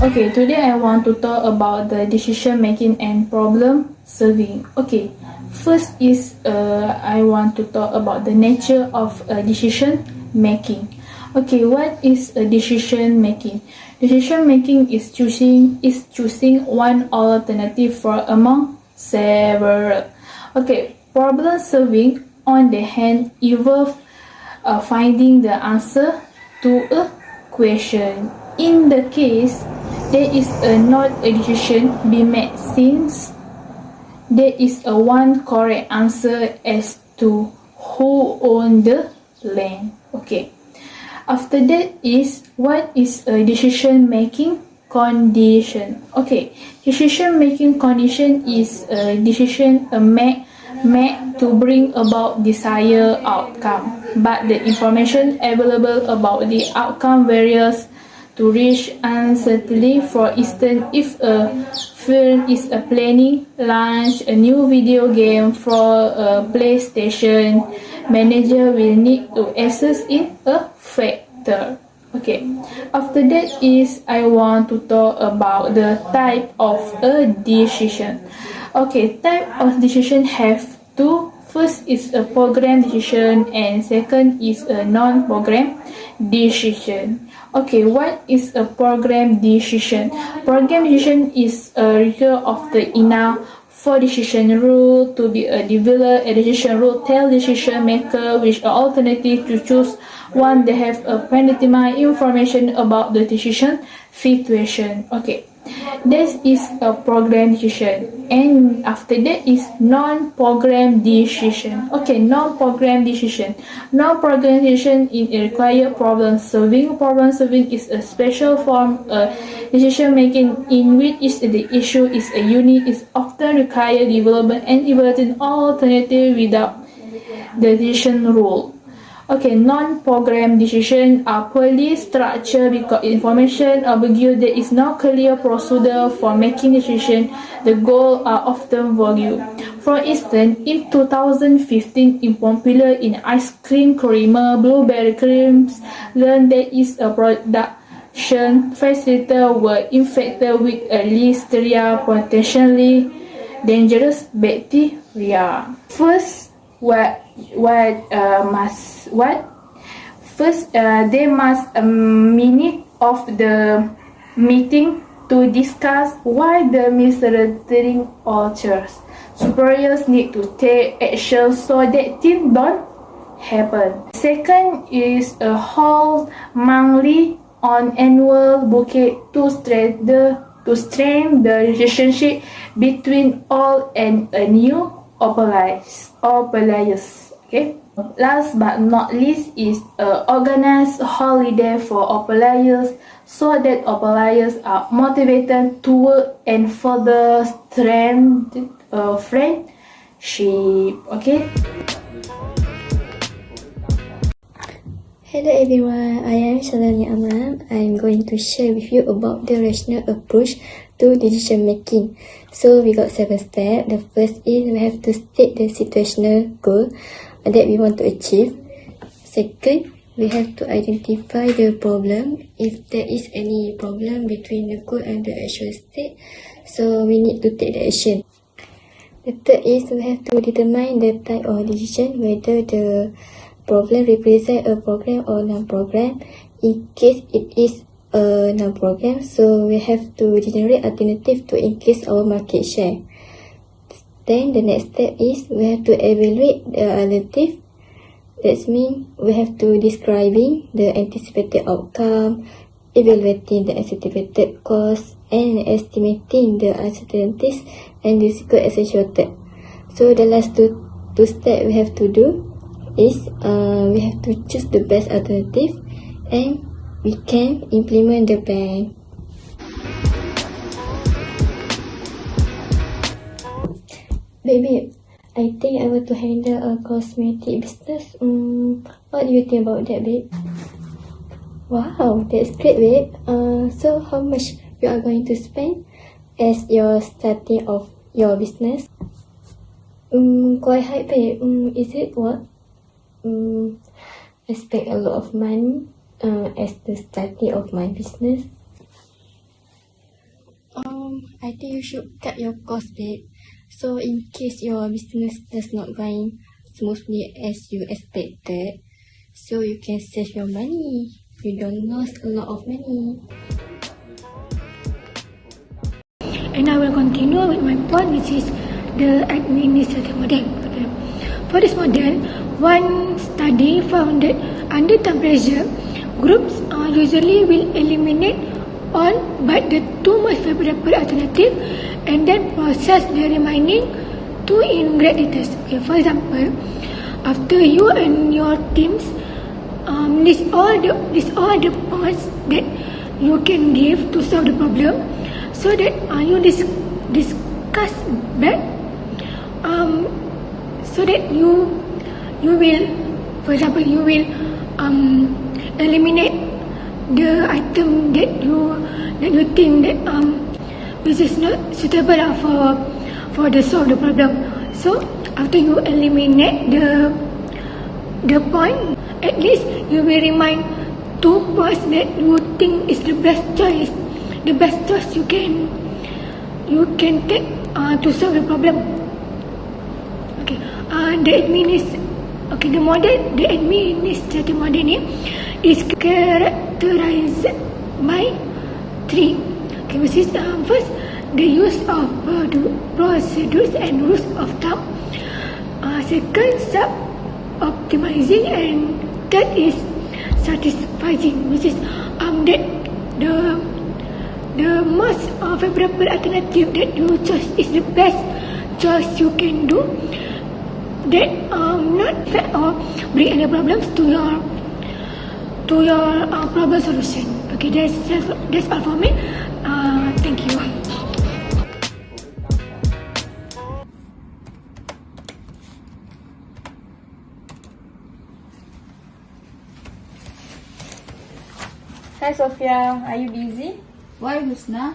Okay, today I want to talk about the decision making and problem solving. Okay, first is I want to talk about the nature of decision making. Okay, what is a decision making? Decision making is choosing one alternative for among several. Okay, problem solving on the hand involve finding the answer to a question. In the case, there is not a decision be made since there is a one correct answer as to who owns the land. Okay. After that is what is a decision making condition. Okay. Decision making condition is a decision made to bring about desired outcome, but the information available about the outcome varies to reach uncertainty. For instance, if a firm is planning launch a new video game for a PlayStation, manager will need to assess in a factor. Okay, after that is I want to talk about the type of a decision. Okay, type of decision have two. First is a program decision and second is a non-program decision. Okay, what is a program decision? Program decision is a result of the enough for decision rule to be a develop. A decision rule tell decision maker which alternative to choose one that have a predetermined information about the decision situation. Okay. This is a program decision, and after that is non-program decision. Okay, non-program decision. Non-program decision in require problem solving. Problem solving is a special form of decision making in which the issue is a unique, is often require development and evaluating alternative without the decision rule. Okay, non-program decisions are poorly structured because information ambiguous. There is no clear procedure for making decisions. The goals are often vague. For instance, in 2015, in popular in ice cream creamer, blueberry creams, learned there is a production facility were infected with a listeria, potentially dangerous bacteria. First, they must a minute of the meeting to discuss why the misleading alters. Superiors need to take action so that things don't happen. Second is a whole monthly on annual bouquet to strengthen the relationship between all and a new players. Okay. Last but not least is organize holiday for players so that players are motivated to work and further strengthen friendship. Okay. Hello everyone, I am Shalani Amram. I am going to share with you about the rational approach to decision making. So we got 7 steps. The first is we have to state the situational goal that we want to achieve. Second, we have to identify the problem. If there is any problem between the goal and the actual state, so we need to take the action. The third is we have to determine the type of decision, whether the problem represent a program or non-program. In case it is a non-program, so we have to generate alternative to increase our market share. Then the next step is we have to evaluate the alternative. That means we have to describing the anticipated outcome, evaluating the anticipated cost, and estimating the uncertainties and risks associated. So the last two steps we have to do is we have to choose the best alternative and we can implement the plan. Baby, I think I want to handle a cosmetic business. What do you think about that, babe? Wow, that's great, babe. So how much you are going to spend as your starting of your business? Quite high, babe. Is it what? I spend a lot of money as the starting of my business. I think you should cut your cost babe. So in case your business does not going smoothly as you expected, so you can save your money. You don't lose a lot of money. And I will continue with my point, which is the administrative model. Okay. For this model, one study found that under time pressure, groups usually will eliminate all but the two most favorable alternative and then process the remaining two in great details. Okay, for example, after you and your teams list all the points that you can give to solve the problem, so that you discuss back, so that you will, for example, you will eliminate the item that you think that which is not suitable for the solve the problem. So after you eliminate the point, at least you will remind two points that you think is the best choice you can take to solve the problem. Okay, the administrative model is characterized by three. Okay, which is first, the use of procedures and rules of thumb. Second, sub-optimizing, and third is satisfying, which is that the most favorable alternative that you choose is the best choice you can do, that not affect or bring any problems to your problem solution. Okay, that's all for me. Thank you. Hi Sophia, are you busy? Why Husna?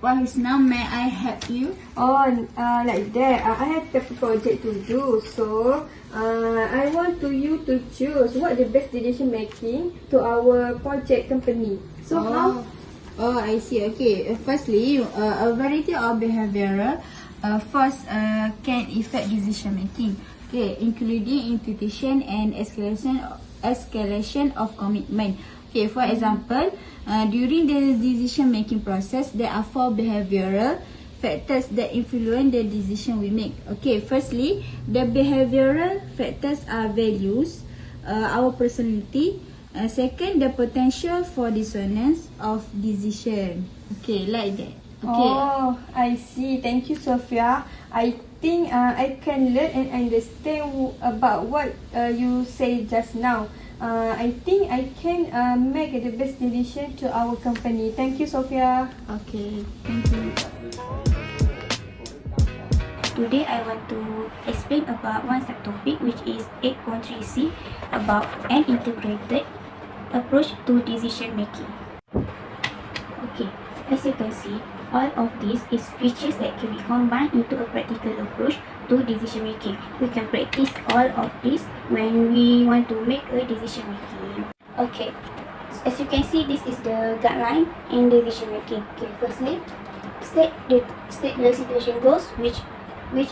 May I help you? Oh, like that. I have a project to do, so I want you to choose what the best decision making to our project company. So how? Oh, I see. Okay. Firstly, a variety of behavioral force can affect decision making. Okay, including imputation and escalation of commitment. Okay, for example, during the decision-making process, there are four behavioral factors that influence the decision we make. Okay, firstly, the behavioral factors are values, our personality. Second, the potential for dissonance of decision. Okay, like that. Okay. Oh, I see. Thank you, Sophia. I think I can learn and understand about what you say just now. I think I can make the best decision to our company. Thank you, Sophia. Okay, thank you. Today I want to explain about one subtopic, which is 8.3c, about an integrated approach to decision making. Okay, as you can see, all of this is features that can be combined into a practical approach to decision making. We can practice all of this when we want to make a decision making. Okay, as you can see, this is the guideline in decision making. Okay, firstly, state the situation goals, which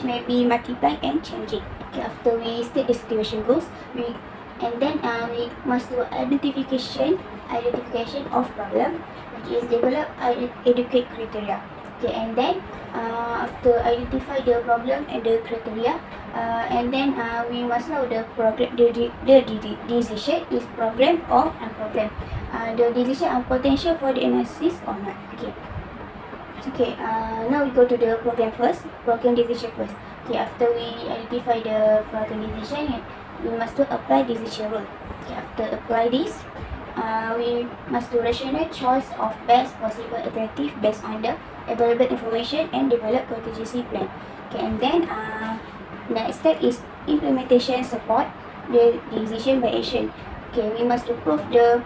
may be multiplied and changing. Okay, after we state the situation goals, we must do identification of problem, which is develop educate criteria. Okay, and then after identify the problem and the criteria, we must know the decision is program or unprogram. The decision are potential for the analysis or not. Okay, now we go to the program first. Program decision first. Okay, after we identify the program decision, we must to apply decision rule. Okay, after apply this, we must do rational choice of best possible alternative based on the available information and develop contingency plan. Okay, and then next step is implementation support the decision by action. Okay, we must to prove the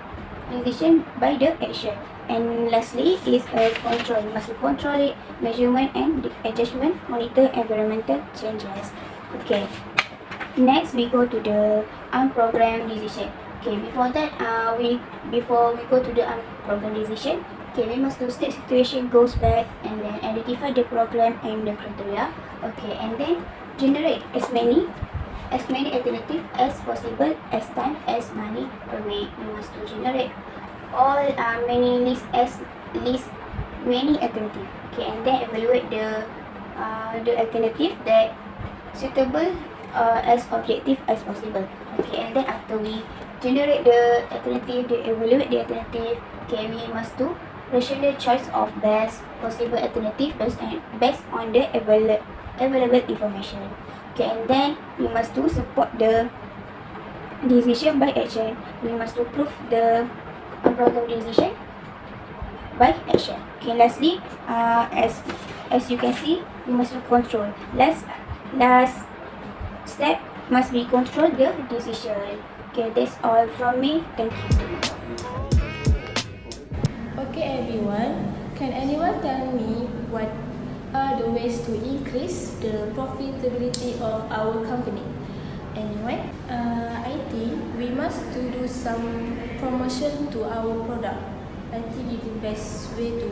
decision by the action. And lastly is control. We must control it, measurement and adjustment, monitor environmental changes. Okay. Next, we go to the unprogrammed decision. Okay, before that, before we go to the unprogrammed decision, Okay, we must do state situation goes back and then identify the program and the criteria. Okay, and then generate as many alternatives as possible as time as money away. We must to generate all many list many alternatives. Okay, and then evaluate the alternative that suitable as objective as possible. Okay, and then after we generate the alternative, they evaluate the alternative. Okay, we must do rational choice of best possible alternative based on the available information. Okay, and then we must do support the decision by action. We must do prove the problem decision by action. Okay, lastly, as you can see, we must do control. Last step must be control the decision. Okay, that's all from me. Thank you. Okay everyone, can anyone tell me what are the ways to increase the profitability of our company? Anyone? I think we must to do some promotion to our product. I think it's the best way to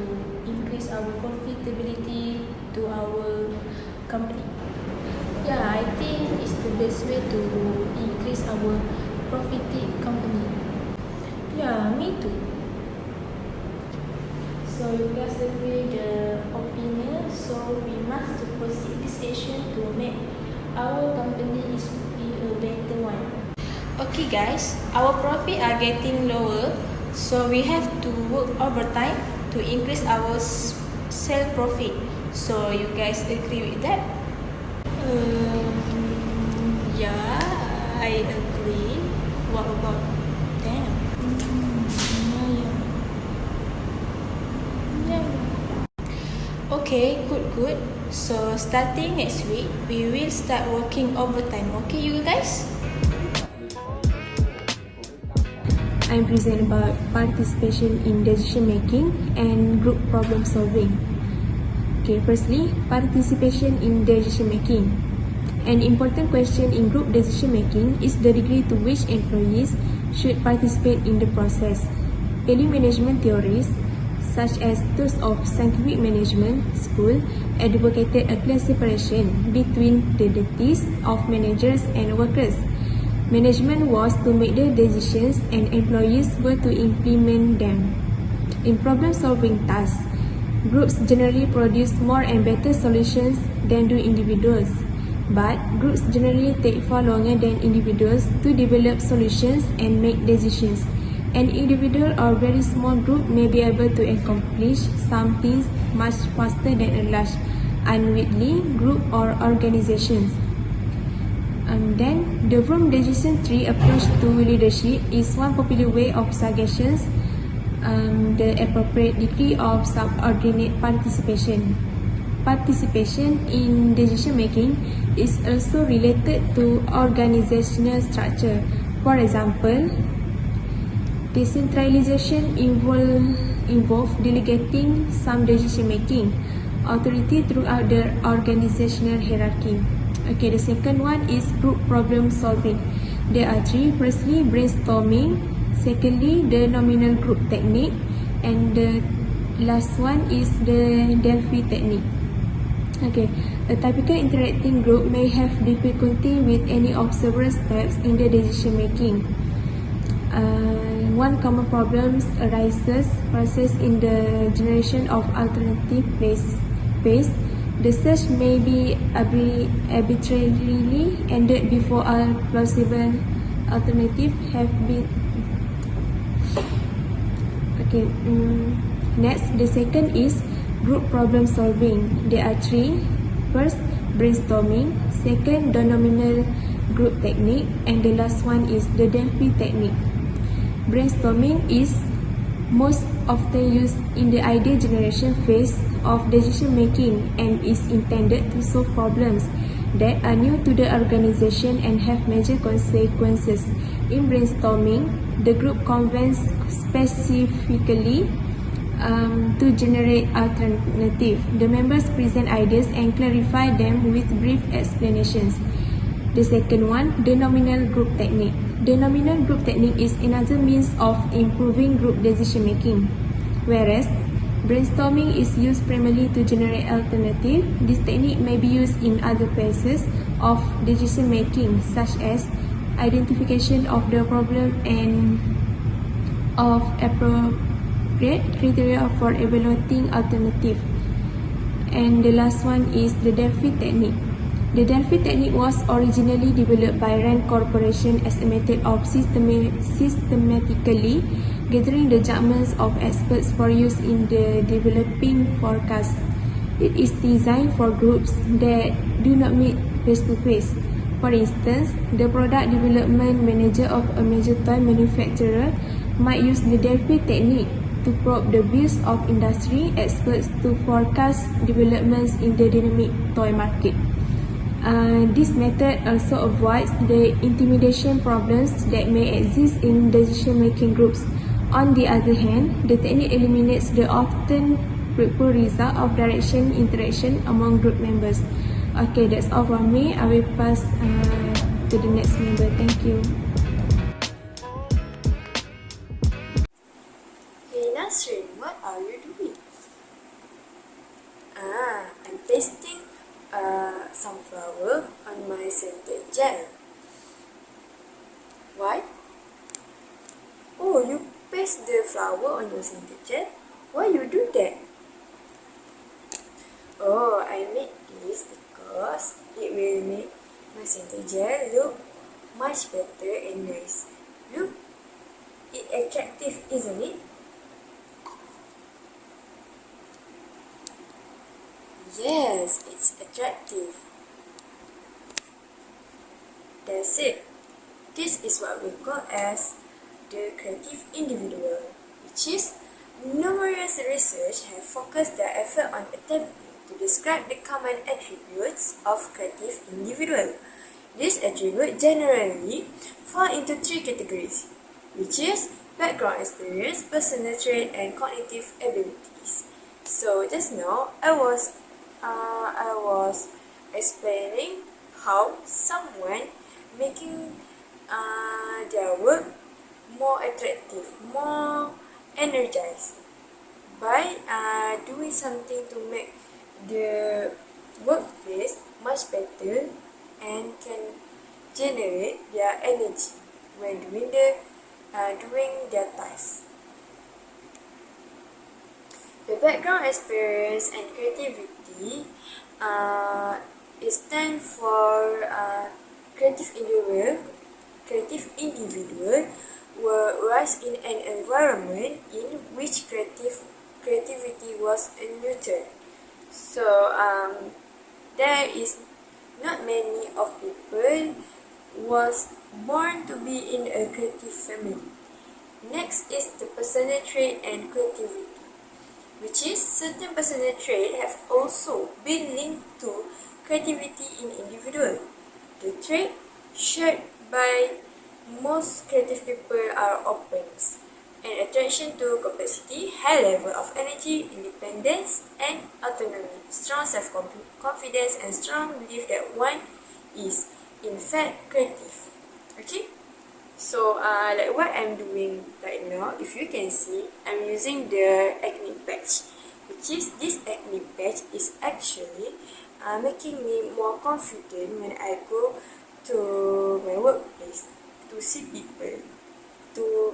increase our profitability to our company. Yeah, I think it's the best way to increase our profited company. Yeah, me too. So you guys agree the opinion, so we must proceed this action to make our company is be a better one. Okay guys, our profit are getting lower, so we have to work overtime to increase our sale profit. So you guys agree with that? Yeah, I agree. What about them? Okay, good. So starting next week, we will start working overtime. Okay, you guys? I'm present about participation in decision making and group problem solving. Okay, firstly, participation in decision making. An important question in group decision making is the degree to which employees should participate in the process. Early management theories, such as those of scientific management school, advocated a clear separation between the duties of managers and workers. Management was to make the decisions and employees were to implement them. In problem-solving tasks, groups generally produce more and better solutions than do individuals. But groups generally take far longer than individuals to develop solutions and make decisions. An individual or very small group may be able to accomplish some things much faster than a large, unwieldy group or organizations. Then, the Vroom Decision Tree approach to leadership is one popular way of suggestions the appropriate degree of subordinate participation. Participation in decision making is also related to organizational structure. For example, decentralization involves delegating some decision making authority throughout the organizational hierarchy. Okay, the second one is group problem solving. There are three. Firstly, brainstorming. Secondly, the nominal group technique. And the last one is the Delphi technique. Okay, a typical interacting group may have difficulty with any of several steps in the decision making. One common problem arises in the generation of alternative phase. The search may be arbitrarily ended before all plausible alternatives have been. Okay. Next, the second is group problem solving. There are three. First, brainstorming. Second, the nominal group technique. And the last one is the Delphi technique. Brainstorming is most often used in the idea generation phase of decision making and is intended to solve problems that are new to the organization and have major consequences. In brainstorming, the group convenes specifically to generate alternatives. The members present ideas and clarify them with brief explanations. The second one, the nominal group technique. The nominal group technique is another means of improving group decision making. Whereas Brainstorming is used primarily to generate alternatives. This technique may be used in other phases of decision making, such as identification of the problem and of appropriate criteria for evaluating alternatives. And the last one is the Delphi technique. The Delphi technique was originally developed by Rand Corporation as a method of systematically gathering the judgments of experts for use in the developing forecast. It is designed for groups that do not meet face-to-face. For instance, the product development manager of a major toy manufacturer might use the Delphi technique to probe the views of industry experts to forecast developments in the dynamic toy market. This method also avoids the intimidation problems that may exist in decision-making groups. On the other hand, the technique eliminates the often fruitful result of direction interaction among group members. Okay, that's all from me. I will pass to the next member. Thank you. Hey Nasrin, what are you doing? I'm pasting some flower on my scented gel. What? Oh, you paste the flower on your scented gel? Why you do that? Oh, I made this because it will make my scented gel look much better and nice. Look, it's attractive, isn't it? Yes, it's attractive. That's it. This is what we call as the creative individual, which is numerous research have focused their effort on attempting to describe the common attributes of creative individual. These attributes generally fall into three categories, which is background experience, personal trait, and cognitive abilities. So just now, I was explaining how someone making their work more attractive, more energized by doing something to make the workplace much better and can generate their energy when doing their tasks. The background experience and creativity stand for creative individual were raised in an environment in which creativity was nurtured. So there is not many of people was born to be in a creative family. Next is the personal trait and creativity, which is certain personal traits have also been linked to creativity in individual. The trait shared by most creative people are openness and attention to complexity, high level of energy, independence, and autonomy, strong self-confidence, and strong belief that one is, in fact, creative. Okay? So, like what I'm doing right now, if you can see, I'm using the acne patch, which is this acne patch is actually making me more confident when I go to my workplace, to see people, to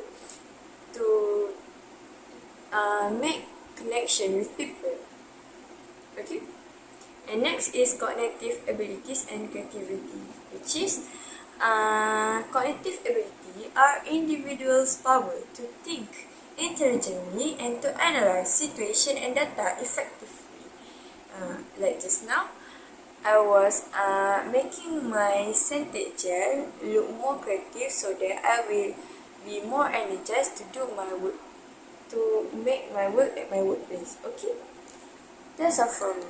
make connection with people. Okay? And next is cognitive abilities and creativity, which is cognitive ability are individuals' power to think intelligently and to analyze situation and data effectively. Like just now, I was making my scented gel look more creative so that I will be more energized to do my work, to make my work at my workplace. Okay? That's all from me.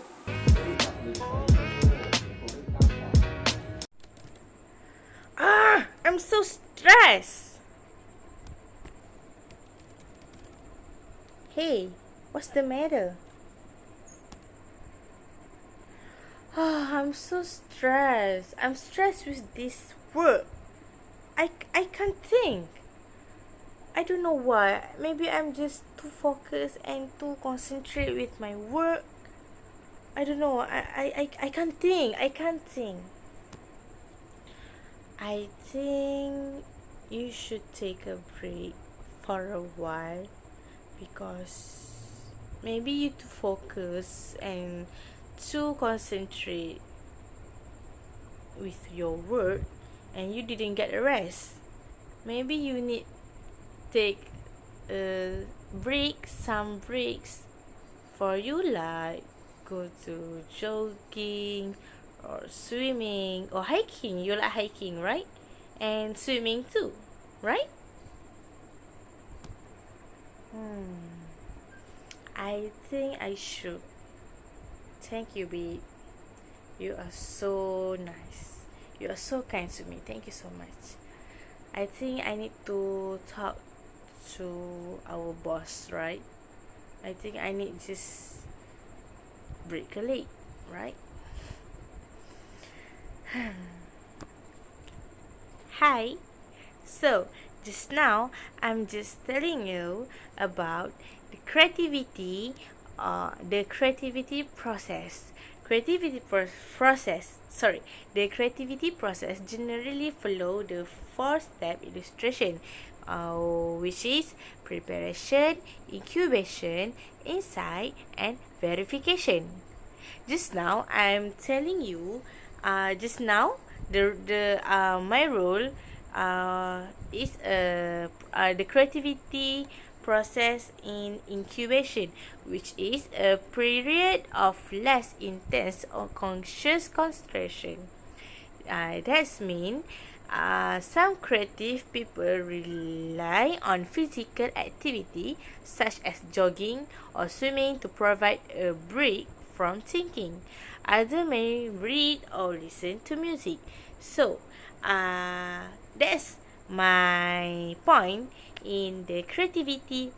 I'm so stressed. Hey, what's the matter? I'm so stressed. I'm stressed with this work. I can't think. I don't know why. Maybe I'm just too focused and too concentrate with my work. I don't know. I can't think. I can't think. I think you should take a break for a while because maybe you too focus and too concentrate with your work and you didn't get a rest. Maybe you need take a break, some breaks for you, like go to jogging or swimming or hiking. You like hiking, right? And swimming too, right? I think I should. Thank you, babe. You are so nice. You are so kind to me. Thank you so much. I think I need to talk to our boss, right? I think I need just break a leg, right? Hi. So, just now I'm just telling you about the creativity process. The creativity process generally follow the 4-step illustration, which is preparation, incubation, insight, and verification. Just now I'm telling you. My role is the creativity process in incubation, which is a period of less intense or conscious concentration. That means some creative people rely on physical activity such as jogging or swimming to provide a break from thinking. Others may read or listen to music. So, that's my point in the creativity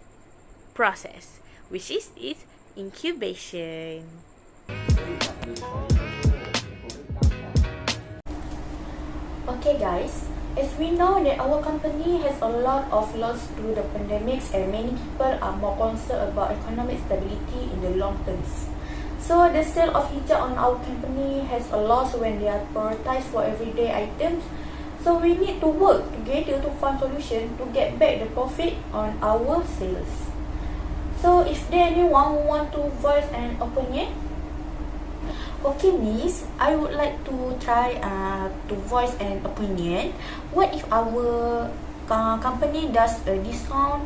process, which is its incubation. Okay guys, as we know that our company has a lot of loss through the pandemics and many people are more concerned about economic stability in the long terms. So the sale of hijab on our company has a loss when they are prioritized for everyday items. So we need to work together to find solution to get back the profit on our sales. So if there anyone who want to voice an opinion? Okay miss, I would like to try to voice an opinion. What if our company does a discount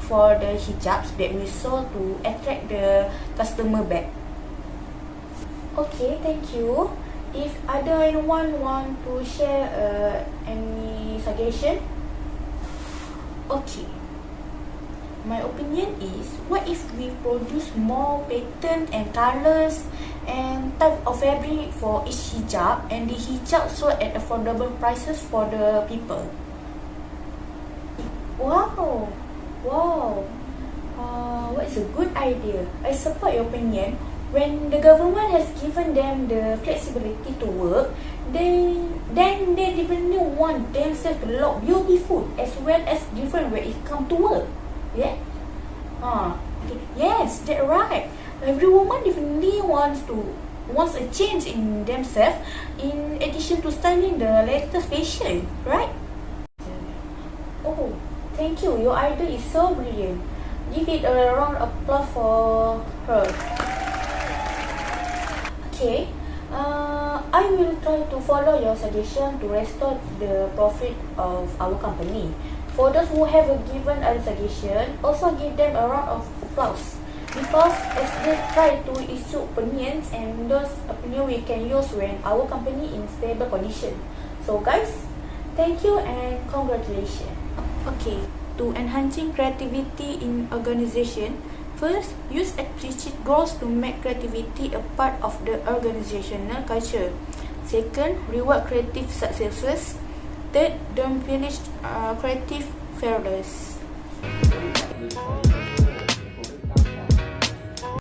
for the hijabs that we sold to attract the customer back? Okay, thank you. If ada anyone want to share any suggestion? Okay. My opinion is, what if we produce more pattern and colours and type of fabric for each hijab, and the hijab sold at affordable prices for the people? Wow! What's a good idea. I support your opinion. When the government has given them the flexibility to work, then they definitely want themselves to look beautiful as well as different when it comes to work. Yeah? Yes, that's right. Every woman definitely wants a change in themselves in addition to styling the latest fashion, right? Oh, thank you. Your idea is so brilliant. Give it a round of applause for her. Okay, I will try to follow your suggestion to restore the profit of our company. For those who have given a suggestion, also give them a round of applause, because as they try to issue opinions, and those opinions we can use when our company in stable condition. So guys, thank you and congratulations. Okay, to enhancing creativity in organization, first, use explicit goals to make creativity a part of the organizational culture. Second, reward creative successes. Third, don't punish creative failures.